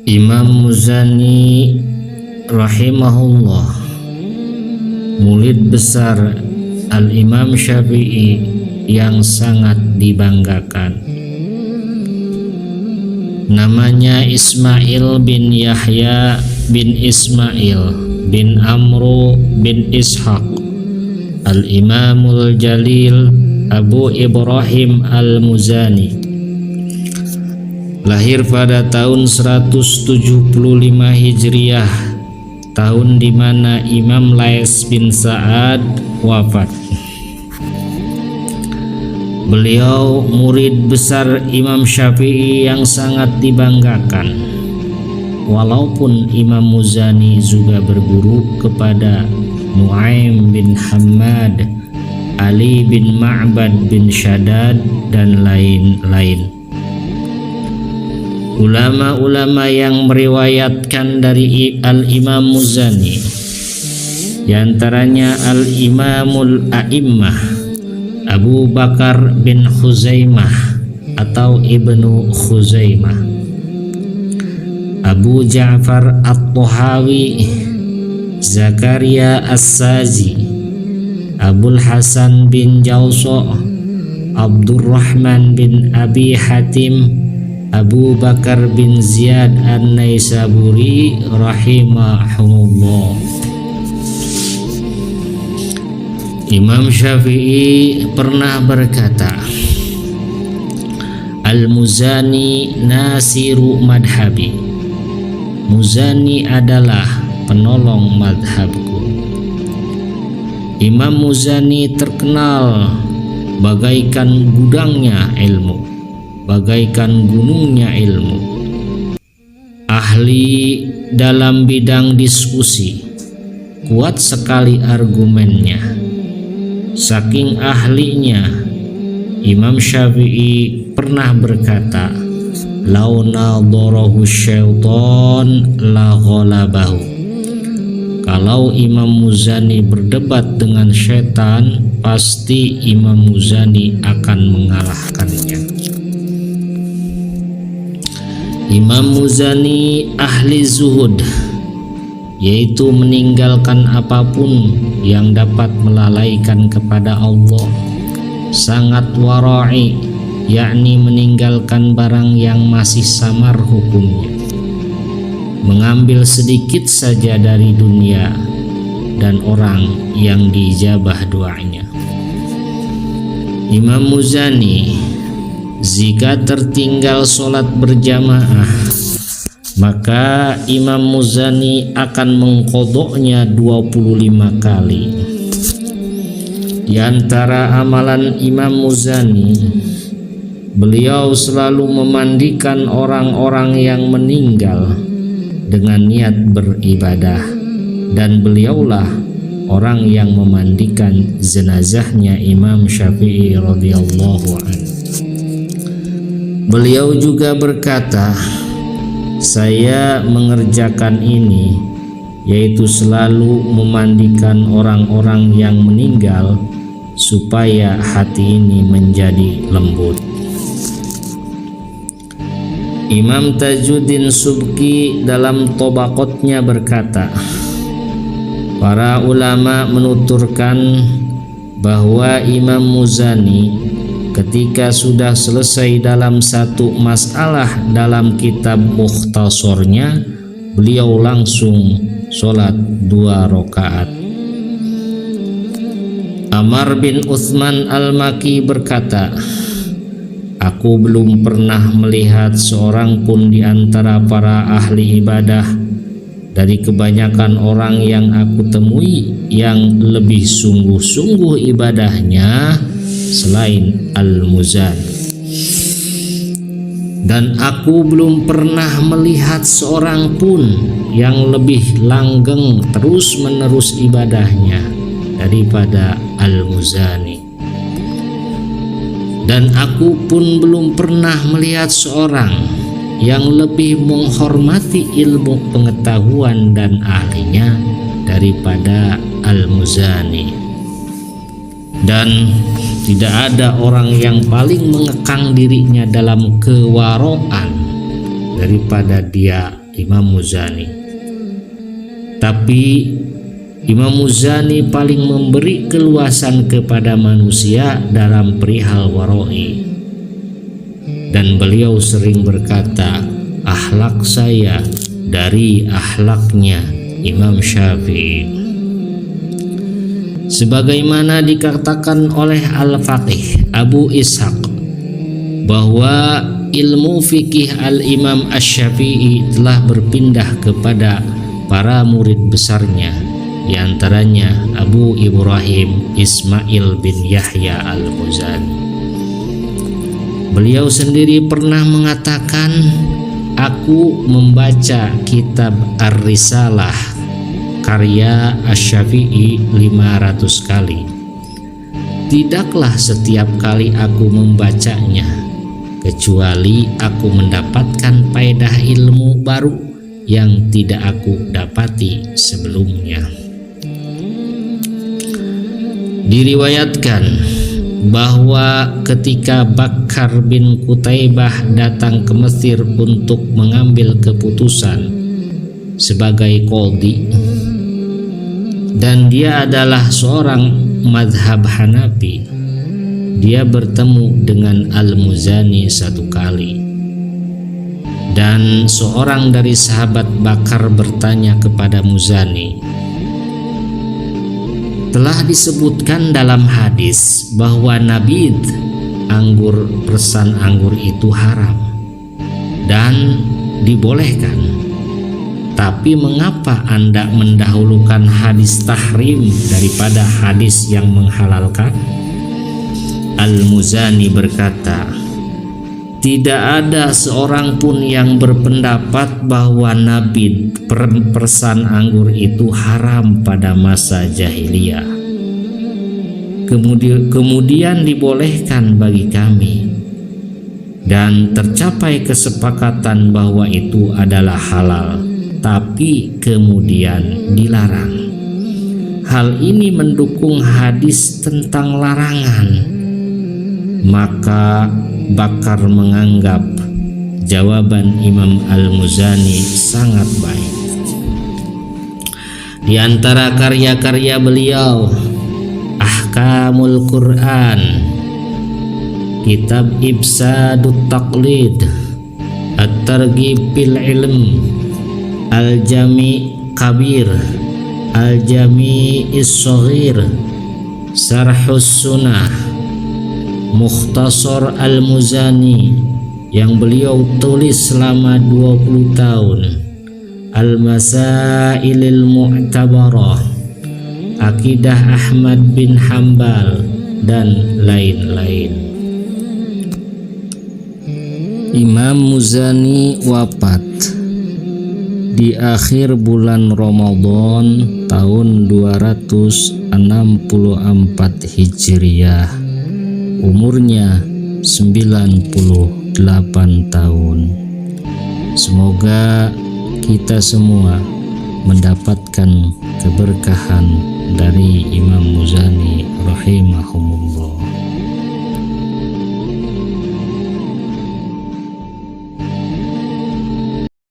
Imam Muzani rahimahullah, murid besar Al-Imam Syafi'i yang sangat dibanggakan. Namanya Ismail bin Yahya bin Ismail bin Amru bin Ishaq Al-Imamul Jalil Abu Ibrahim Al-Muzani. Lahir pada tahun 175 Hijriah, tahun di mana Imam Lais bin Sa'ad wafat. Beliau murid besar Imam Syafi'i yang sangat dibanggakan. Walaupun Imam Muzani juga berguru kepada Nu'aim bin Hammad, Ali bin Ma'bad bin Shaddad, dan lain-lain. Ulama-ulama yang meriwayatkan dari Al-Imam Muzani, diantaranya Al-Imamul A'immah Abu Bakar bin Khuzaimah atau Ibnu Khuzaimah, Abu Ja'far At-Tahawi, Zakaria As-Sazi, Abul Hasan bin Jauso, Abdurrahman bin Abi Hatim, Abu Bakar bin Ziyad An-Naisaburi rahimahumullah. Imam Syafi'i pernah berkata, Al-Muzani nasiru madhabi. Muzani adalah penolong madhabku. Imam Muzani terkenal bagaikan gudangnya ilmu, bagaikan gunungnya ilmu. Ahli dalam bidang diskusi, kuat sekali argumennya. Saking ahlinya, Imam Syafi'i pernah berkata, "Lau nadharahu syaitan la ghalabahu." Kalau Imam Muzani berdebat dengan syaitan, pasti Imam Muzani akan mengalahkannya. Imam Muzani ahli zuhud, yaitu meninggalkan apapun yang dapat melalaikan kepada Allah. Sangat wara'i, yakni meninggalkan barang yang masih samar hukumnya, mengambil sedikit saja dari dunia dan orang yang diijabah doanya. Imam Muzani, jika tertinggal sholat berjamaah, maka Imam Muzani akan mengqodoknya 25 kali. Di antara amalan Imam Muzani, beliau selalu memandikan orang-orang yang meninggal dengan niat beribadah, dan beliaulah orang yang memandikan jenazahnya Imam Syafi'i radhiyallahu anhu. Beliau juga berkata, "Saya mengerjakan ini, yaitu selalu memandikan orang-orang yang meninggal supaya hati ini menjadi lembut." Imam Tajuddin Subki dalam Tobaqotnya berkata, para ulama menuturkan bahwa Imam Muzani ketika sudah selesai dalam satu masalah dalam kitab Mukhtasornya, beliau langsung sholat 2 rakaat. Amar bin Uthman Al-Maki berkata, "Aku belum pernah melihat seorang pun di antara para ahli ibadah dari kebanyakan orang yang aku temui yang lebih sungguh-sungguh ibadahnya selain Al-Muzani. Dan aku belum pernah melihat seorang pun yang lebih langgeng terus-menerus ibadahnya daripada Al-Muzani. Dan aku pun belum pernah melihat seorang yang lebih menghormati ilmu pengetahuan dan ahlinya daripada Al-Muzani. Dan tidak ada orang yang paling mengekang dirinya dalam kewaroan daripada dia, Imam Muzani. Tapi Imam Muzani paling memberi keluasan kepada manusia dalam perihal waroi, dan beliau sering berkata, akhlak saya dari akhlaknya Imam Syafi'i. Sebagaimana dikatakan oleh Al-Faqih Abu Ishaq bahwa ilmu fikih Al-Imam Asy-Syafi'i telah berpindah kepada para murid besarnya, diantaranya Abu Ibrahim Ismail bin Yahya Al-Muzani. Beliau sendiri pernah mengatakan, aku membaca kitab Ar-Risalah karya Asy-Syafi'i 500 kali. Tidaklah setiap kali aku membacanya kecuali aku mendapatkan faedah ilmu baru yang tidak aku dapati sebelumnya. Diriwayatkan bahwa ketika Bakar bin Qutaibah datang ke Mesir untuk mengambil keputusan sebagai qadhi, dan dia adalah seorang mazhab Hanafi, dia bertemu dengan Al-Muzani satu kali, dan seorang dari sahabat Bakar bertanya kepada Muzani, telah disebutkan dalam hadis bahwa nabid anggur, persan anggur itu haram dan dibolehkan, tapi mengapa Anda mendahulukan hadis tahrim daripada hadis yang menghalalkan? Al-Muzani berkata, tidak ada seorang pun yang berpendapat bahwa nabid, persan anggur itu haram pada masa jahiliyah. Kemudian dibolehkan bagi kami, dan tercapai kesepakatan bahwa itu adalah halal, tapi kemudian dilarang. Hal ini mendukung hadis tentang larangan. Maka Bakar menganggap jawaban Imam Al-Muzani sangat baik. Di antara karya-karya beliau, Ahkamul Quran, Kitab Ibsadut Taqlid, At-Targhib fil Ilm, Al-Jami' Kabir, Al-Jami' Is-Shaghir, Syarhus Sunnah, Mukhtasar Al-Muzani yang beliau tulis selama 20 tahun, Al-Masailil Mu'tabarah, Akidah Ahmad bin Hambal, dan lain-lain. Imam Muzani wafat di akhir bulan Ramadan tahun 264 Hijriah. Umurnya 98 tahun. Semoga kita semua mendapatkan keberkahan dari Imam Muzani rahimahumullah.